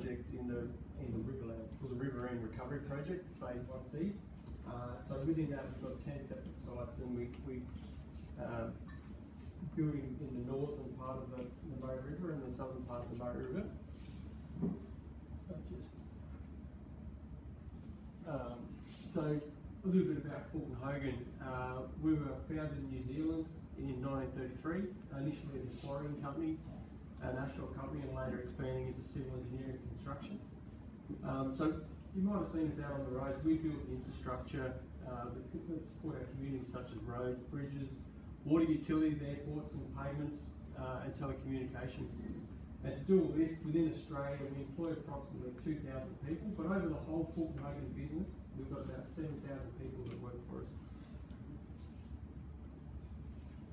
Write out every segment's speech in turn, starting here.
project in the Riverland, called the Riverine Recovery Project, Phase 1C. So within that we've got 10 separate sites, and we building in the northern part of the Murray River and the southern part of the Murray River. So a little bit about Fulton Hogan. We were founded in New Zealand in 1933, initially as a quarrying company, an offshore company, and later expanding into civil engineering and construction. So you might have seen us out on the roads. We built infrastructure that support our communities, such as roads, bridges, water utilities, airports and pavements, and telecommunications. And to do all this within Australia, we employ approximately 2,000 people, but over the whole Fulton Hogan business, we've got about 7,000 people that work for us.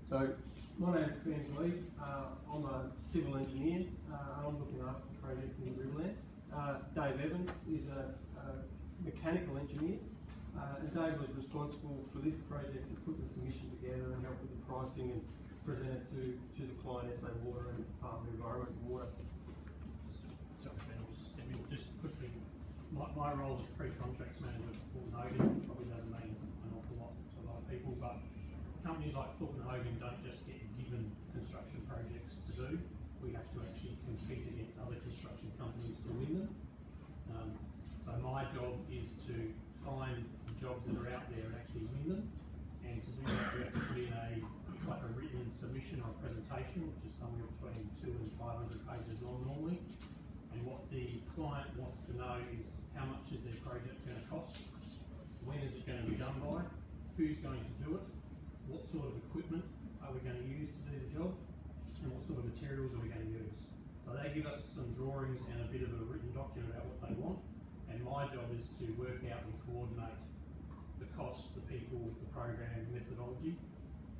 So, my name is Ben Lee. I'm a civil engineer, and I'm looking after the project in Riverland. Dave Evans is a mechanical engineer, and Dave was responsible for this project and put the submission together and help with the pricing and present it to the client, SA Water and Department of Environment and Water. Just quickly, my role as pre-contracts manager for Fulton Hogan probably doesn't mean an awful lot to a lot of people, but companies like Fulton Hogan don't just get given construction projects to do. We have to actually compete against other construction companies to win them. So my job is to find the jobs that are out there and actually win them. And to do that, we have to put in a written submission or presentation, which is somewhere between 200 and 500 pages long normally. And what the client wants to know is how much is their project going to cost, when is it going to be done by, who's going to do it, what sort of equipment are we going to use to do the job, and what sort of materials are we going to use. So they give us some drawings and a bit of a written document about what they want, and my job is to work out and coordinate the costs, the people, the program, the methodology.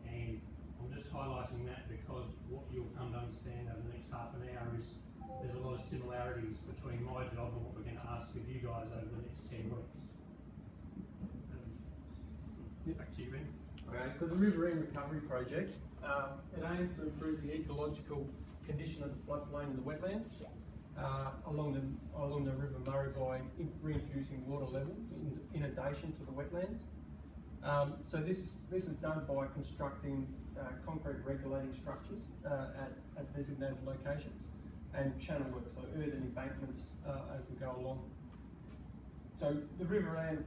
And I'm just highlighting that because what you'll come to understand over the next half an hour is there's a lot of similarities between my job and what we're going to ask of you guys over the next 10 weeks. Back to you, Ben. Okay, so the Riverine Recovery Project, it aims to improve the ecological condition of the floodplain and the wetlands along the River Murray by reintroducing water level inundation to the wetlands. So this is done by constructing concrete regulating structures at designated locations and channel work, so earthen embankments as we go along. So the Riverine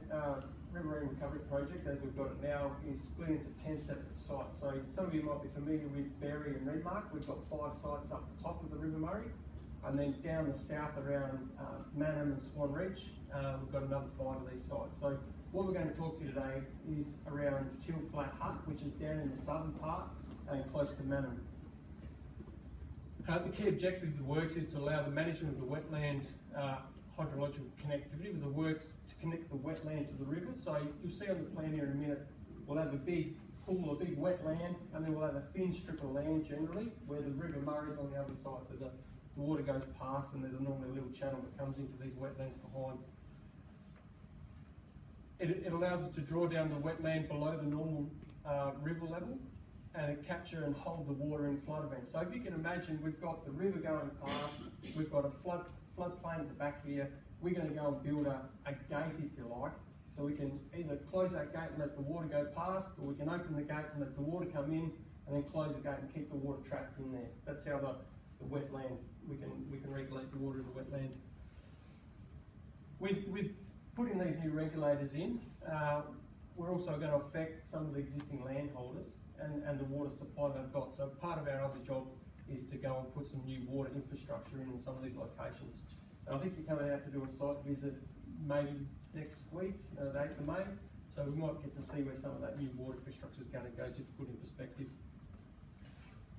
Recovery Project, as we've got it now, is split into 10 separate sites. So some of you might be familiar with Berry and Redmark. We've got 5 sites up the top of the River Murray, and then down the south around Mannum and Swan Reach, we've got another 5 of these sites. So what we're going to talk to you today is around Teal Flat Hut, which is down in the southern part and close to Mannum. The key objective of the works is to allow the management of the wetland hydrological connectivity with the works to connect the wetland to the river. So you'll see on the plan here in a minute, we'll have a big pool, a big wetland, and then we'll have a thin strip of land generally where the River Murray is on the other side. So the water goes past and there's normally a little channel that comes into these wetlands behind. It allows us to draw down the wetland below the normal river level and capture and hold the water in flood events. So if you can imagine, we've got the river going past, we've got a floodplain at the back here. We're going to go and build a gate, if you like, so we can either close that gate and let the water go past, or we can open the gate and let the water come in, and then close the gate and keep the water trapped in there. That's how the wetland, we can regulate the water in the wetland. With putting these new regulators in, we're also going to affect some of the existing landholders and the water supply they've got. So part of our other job is to go and put some new water infrastructure in some of these locations. And I think you're coming out to do a site visit maybe next week, the 8th of May. So we might get to see where some of that new water infrastructure is going to go, just to put in perspective.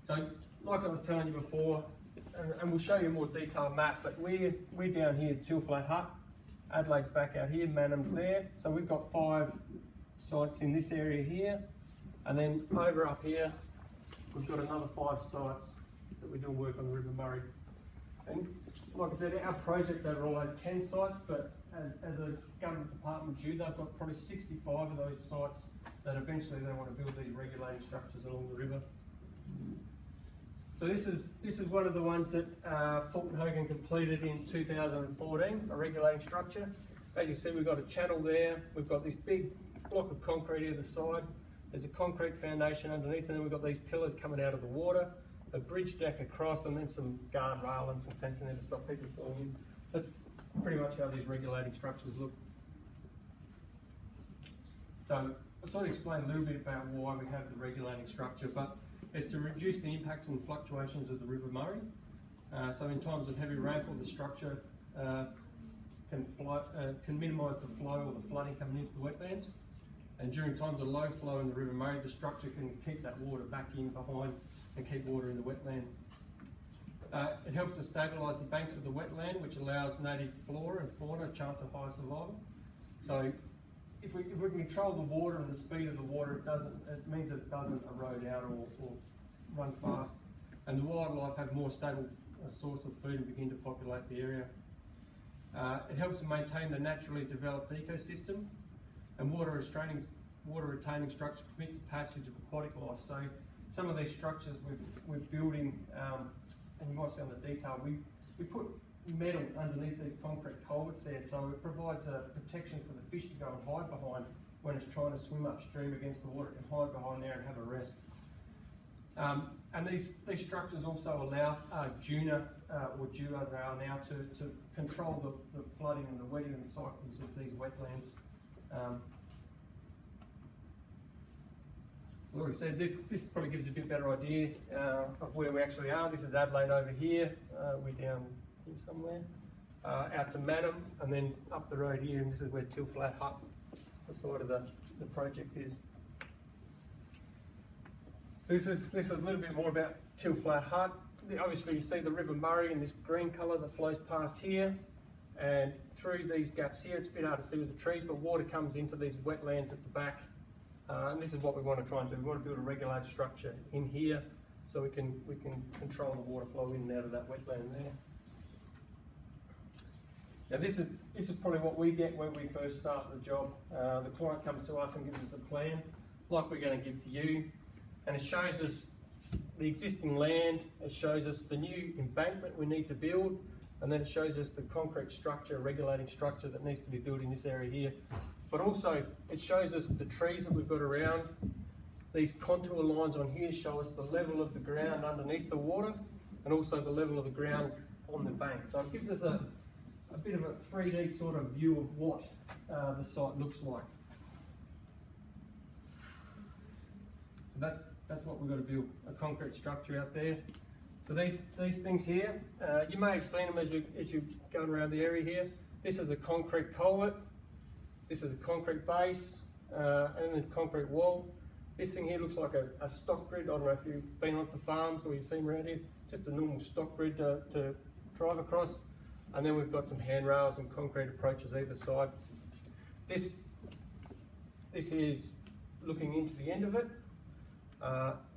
So, like I was telling you before, and we'll show you a more detailed map, but we're down here at Teal Flat Hut. Adelaide's back out here, Mannum's there. So we've got 5 sites in this area here. And then over up here, we've got another 5 sites that we're doing work on the River Murray. And like I said, our project overall has 10 sites, but as a government department due, they've got probably 65 of those sites that eventually they want to build these regulating structures along the river. So So this is one of the ones that Fulton Hogan completed in 2014, a regulating structure. As you see, we've got a channel there. We've got this big block of concrete either side. There's a concrete foundation underneath, and then we've got these pillars coming out of the water, a bridge deck across, and then some guardrail and some fencing there to stop people falling in. That's pretty much how these regulating structures look. So I'll sort of explain a little bit about why we have the regulating structure, but it's to reduce the impacts and fluctuations of the River Murray. So in times of heavy rainfall, the structure can minimise the flow or the flooding coming into the wetlands. And during times of low flow in the River Murray, the structure can keep that water back in behind and keep water in the wetland. It helps to stabilise the banks of the wetland, which allows native flora and fauna a chance of high survival. So if we can control the water and the speed of the water, it means that it doesn't erode out or run fast. And the wildlife have more stable source of food and begin to populate the area. It helps to maintain the naturally developed ecosystem, and water retaining structure permits the passage of aquatic life. So some of these structures we're building, and you might see on the detail, we put metal underneath these concrete culverts there, so it provides a protection for the fish to go and hide behind when it's trying to swim upstream against the water. It can hide behind there and have a rest. And these structures also allow Juna or Dua now to control the flooding and the wetting cycles of these wetlands. Like I said, this probably gives you a bit better idea of where we actually are. This is Adelaide over here. We're down here somewhere. Out to Madam, and then up the road here, and this is where Teal Flat Hut, the side of the project is. This is a little bit more about Teal Flat Hut. Obviously you see the River Murray in this green colour that flows past here, and through these gaps here, it's a bit hard to see with the trees, but water comes into these wetlands at the back. And this is what we want to try and do. We want to build a regulated structure in here so we can control the water flow in and out of that wetland there. Now this is probably what we get when we first start the job. The client comes to us and gives us a plan, like we're going to give to you, and it shows us the existing land, it shows us the new embankment we need to build, and then it shows us the concrete structure, regulating structure that needs to be built in this area here. But also it shows us the trees that we've got around. These contour lines on here show us the level of the ground underneath the water, and also the level of the ground on the bank. So it gives us a bit of a 3D sort of view of what the site looks like. So that's what we've got to build, a concrete structure out there. So these things here, you may have seen them as you're going around the area here. This is a concrete culvert. This is a concrete base, and then concrete wall. This thing here looks like a stock grid. I don't know if you've been on the farms or you've seen around here. Just a normal stock grid to drive across. And then we've got some handrails and concrete approaches either side. This here is looking into the end of it.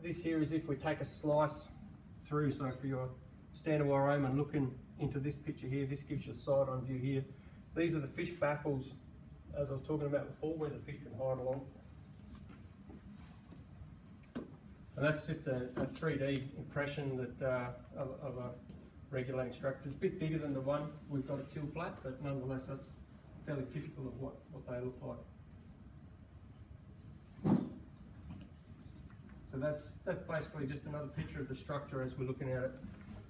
This here is if we take a slice through. So if you're standing where I am and looking into this picture here, this gives you a side-on view here. These are the fish baffles, as I was talking about before, where the fish can hide along. And that's just a 3D impression that of a regulating structure. It's a bit bigger than the one we've got at Teal Flat, but nonetheless that's fairly typical of what they look like. So that's basically just another picture of the structure as we're looking at it.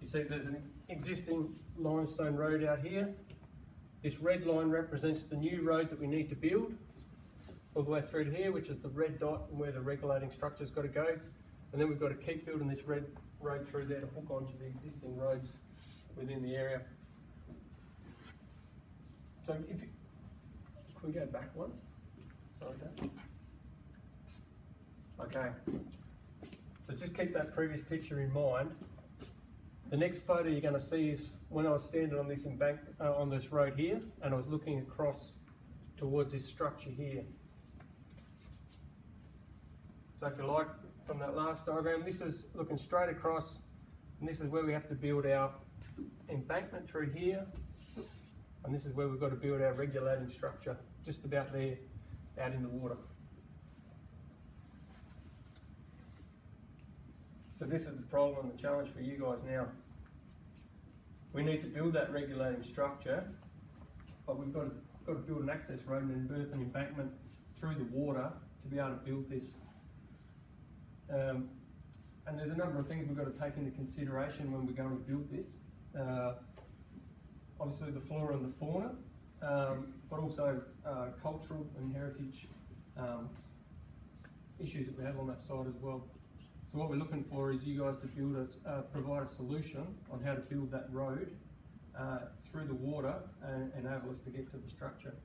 You see there's an existing limestone road out here. This red line represents the new road that we need to build all the way through to here, which is the red dot and where the regulating structure's got to go. And then we've got to keep building this red road through there to hook onto the existing roads within the area. So can we go back one? Sorry, Dave. Okay. So just keep that previous picture in mind. The next photo you're going to see is when I was standing on this on this road here, and I was looking across towards this structure here. So if you like, from that last diagram, this is looking straight across, and this is where we have to build our embankment through here, and this is where we've got to build our regulating structure, just about there, out in the water. So this is the problem and the challenge for you guys now. We need to build that regulating structure, but we've got to build an access road and an earthen embankment through the water to be able to build this. And there's a number of things we've got to take into consideration when we're going to build this. Obviously the flora and the fauna, but also cultural and heritage issues that we have on that side as well. So what we're looking for is you guys to build provide a solution on how to build that road through the water and enable us to get to the structure.